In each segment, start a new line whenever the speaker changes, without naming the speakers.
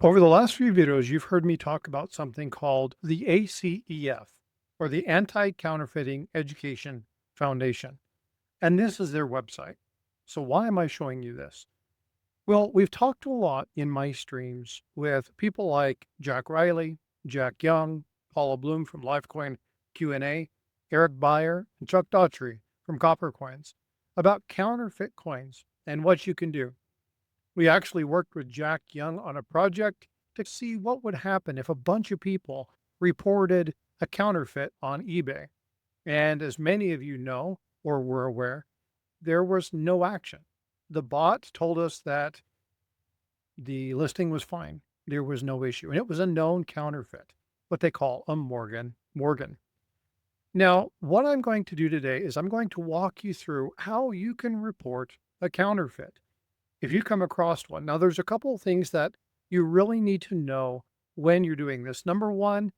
Over the last few videos, you've heard me talk about something called the ACEF, or the Anti-Counterfeiting Education Foundation. And this is their website. So why am I showing you this? Well, we've talked a lot in my streams with people like Jack Riley, Jack Young, Paula Bloom from Lifecoin Q&A, Eric Beyer, and Chuck Daughtry from Copper Coins about counterfeit coins and what you can do. We actually worked with Jack Young on a project to see what would happen if a bunch of people reported a counterfeit on eBay. And as many of you know or were aware, there was no action. The bot told us that the listing was fine. There was no issue. And it was a known counterfeit, what they call a Morgan. Now, what I'm going to do today is I'm going to walk you through how you can report a counterfeit if you come across one. Now, there's a couple of things that you really need to know when you're doing this. Number one,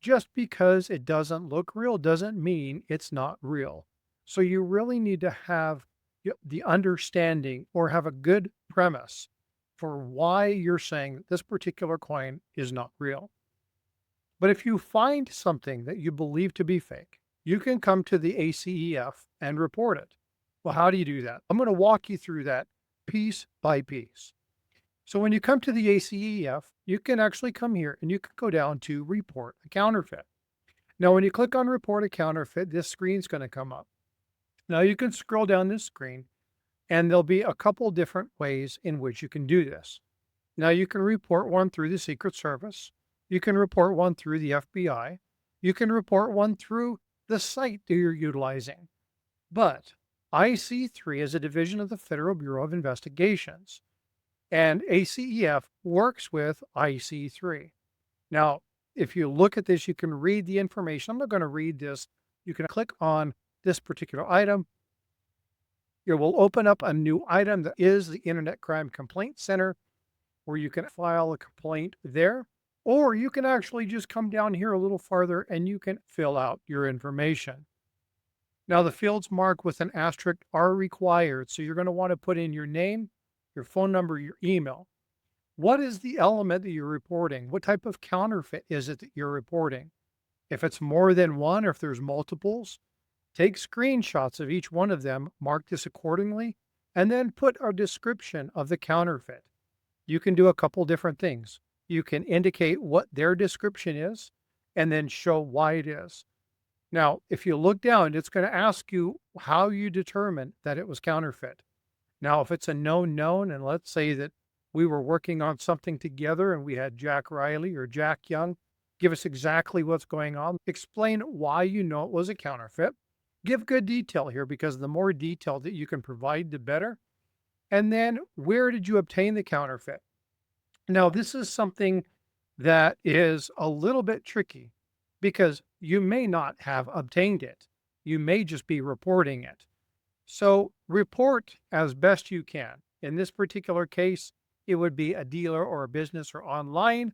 just because it doesn't look real doesn't mean it's not real. So you really need to have the understanding or have a good premise for why you're saying that this particular coin is not real. But if you find something that you believe to be fake, you can come to the ACEF and report it. Well, how do you do that? I'm going to walk you through that piece by piece. So when you come to the ACEF, you can actually come here and you can go down to report a counterfeit. Now, when you click on report a counterfeit, this screen's going to come up. Now you can scroll down this screen and there'll be a couple different ways in which you can do this. Now you can report one through the Secret Service. You can report one through the FBI. You can report one through the site that you're utilizing. But IC3 is a division of the Federal Bureau of Investigations, and ACEF works with IC3. Now, if you look at this, you can read the information. I'm not going to read this. You can click on this particular item. It will open up a new item that is the Internet Crime Complaint Center, where you can file a complaint there, or you can actually just come down here a little farther and you can fill out your information. Now, the fields marked with an asterisk are required, so you're going to want to put in your name, your phone number, your email. What is the element that you're reporting? What type of counterfeit is it that you're reporting? If it's more than one or if there's multiples, take screenshots of each one of them, mark this accordingly, and then put a description of the counterfeit. You can do a couple different things. You can indicate what their description is and then show why it is. Now, if you look down, it's going to ask you how you determine that it was counterfeit. Now, if it's a known, and let's say that we were working on something together and we had Jack Riley or Jack Young give us exactly what's going on, explain why you know it was a counterfeit. Give good detail here, because the more detail that you can provide, the better. And then where did you obtain the counterfeit? Now, this is something that is a little bit tricky because you may not have obtained it. You may just be reporting it. So report as best you can. In this particular case, it would be a dealer or a business or online.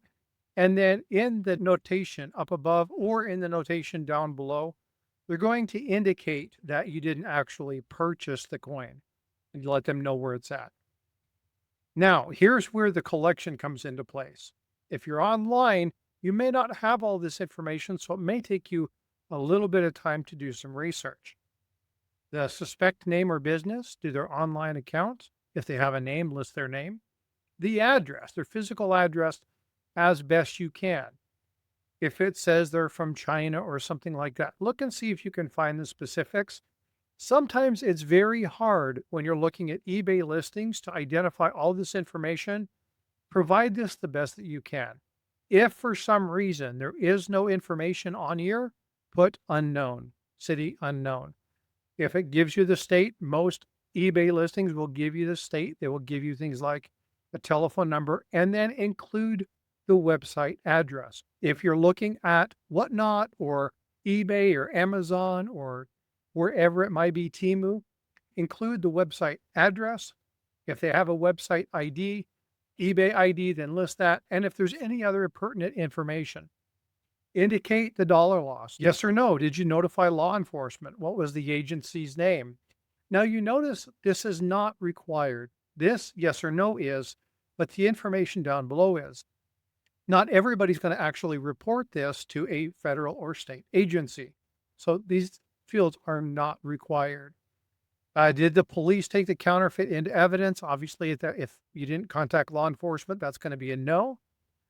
And then in the notation up above or in the notation down below, they're going to indicate that you didn't actually purchase the coin, and you let them know where it's at. Now, here's where the collection comes into place. If you're online, you may not have all this information, so it may take you a little bit of time to do some research. The suspect name or business, do their online account. If they have a name, list their name. The address, their physical address, as best you can. If it says they're from China or something like that, look and see if you can find the specifics. Sometimes it's very hard when you're looking at eBay listings to identify all this information. Provide this the best that you can. If for some reason there is no information on here, put unknown, city unknown. If it gives you the state, most eBay listings will give you the state. They will give you things like a telephone number and then include the website address. If you're looking at Whatnot or eBay or Amazon or wherever it might be, Temu, include the website address. If they have a website ID, eBay ID, then list that. And if there's any other pertinent information, indicate the dollar loss. Yes or no. Did you notify law enforcement? What was the agency's name? Now you notice this is not required. This yes or no is But the information down below is not everybody's going to actually report this to a federal or state agency. So these fields are not required. Did the police take the counterfeit into evidence? Obviously, if you didn't contact law enforcement, that's going to be a no.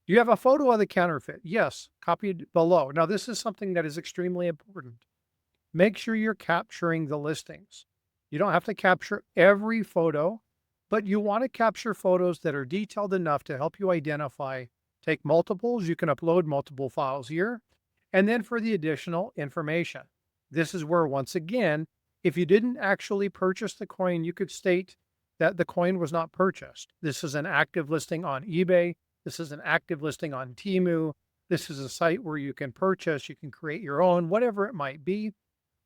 Do you have a photo of the counterfeit? Yes, copied below. Now, this is something that is extremely important. Make sure you're capturing the listings. You don't have to capture every photo, but you want to capture photos that are detailed enough to help you identify. Take multiples. You can upload multiple files here. And then for the additional information, this is where, once again, if you didn't actually purchase the coin, you could state that the coin was not purchased. This is an active listing on eBay. This is an active listing on Temu. This is a site where you can purchase, you can create your own, whatever it might be.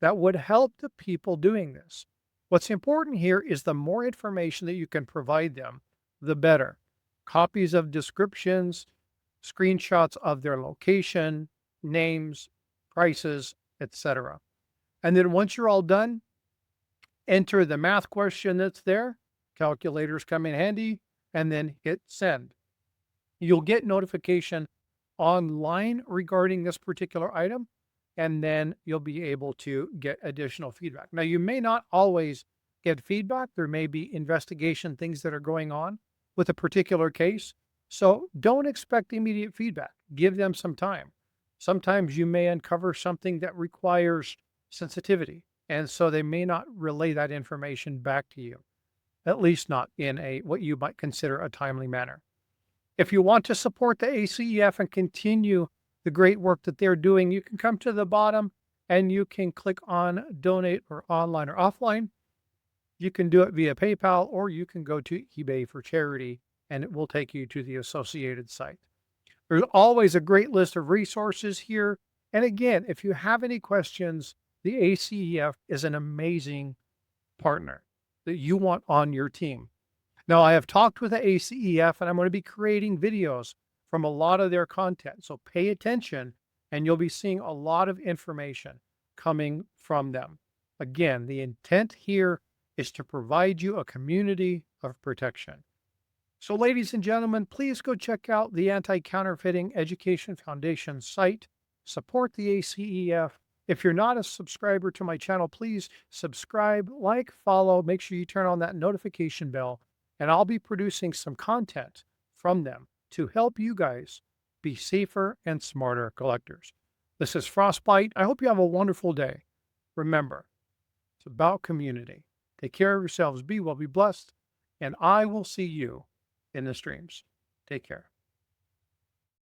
That would help the people doing this. What's important here is the more information that you can provide them, the better. Copies of descriptions, screenshots of their location, names, prices, etc. And then once you're all done, enter the math question that's there. Calculators come in handy, and then hit send. You'll get notification online regarding this particular item, and then you'll be able to get additional feedback. Now, you may not always get feedback. There may be investigation things that are going on with a particular case. So don't expect immediate feedback. Give them some time. Sometimes you may uncover something that requires sensitivity, and so they may not relay that information back to you, at least not in what you might consider a timely manner. If you want to support the ACEF and continue the great work that they're doing, you can come to the bottom and you can click on donate or online or offline. You can do it via PayPal, or you can go to eBay for charity and it will take you to the associated site. There's always a great list of resources here. And again, if you have any questions, the ACEF is an amazing partner that you want on your team. Now, I have talked with the ACEF, and I'm going to be creating videos from a lot of their content. So pay attention, and you'll be seeing a lot of information coming from them. Again, the intent here is to provide you a community of protection. So ladies and gentlemen, please go check out the Anti-Counterfeiting Education Foundation site. Support the ACEF. If you're not a subscriber to my channel, please subscribe, like, follow, make sure you turn on that notification bell, and I'll be producing some content from them to help you guys be safer and smarter collectors. This is Frostbyte. I hope you have a wonderful day. Remember, it's about community. Take care of yourselves, be well, be blessed, and I will see you in the streams. Take care.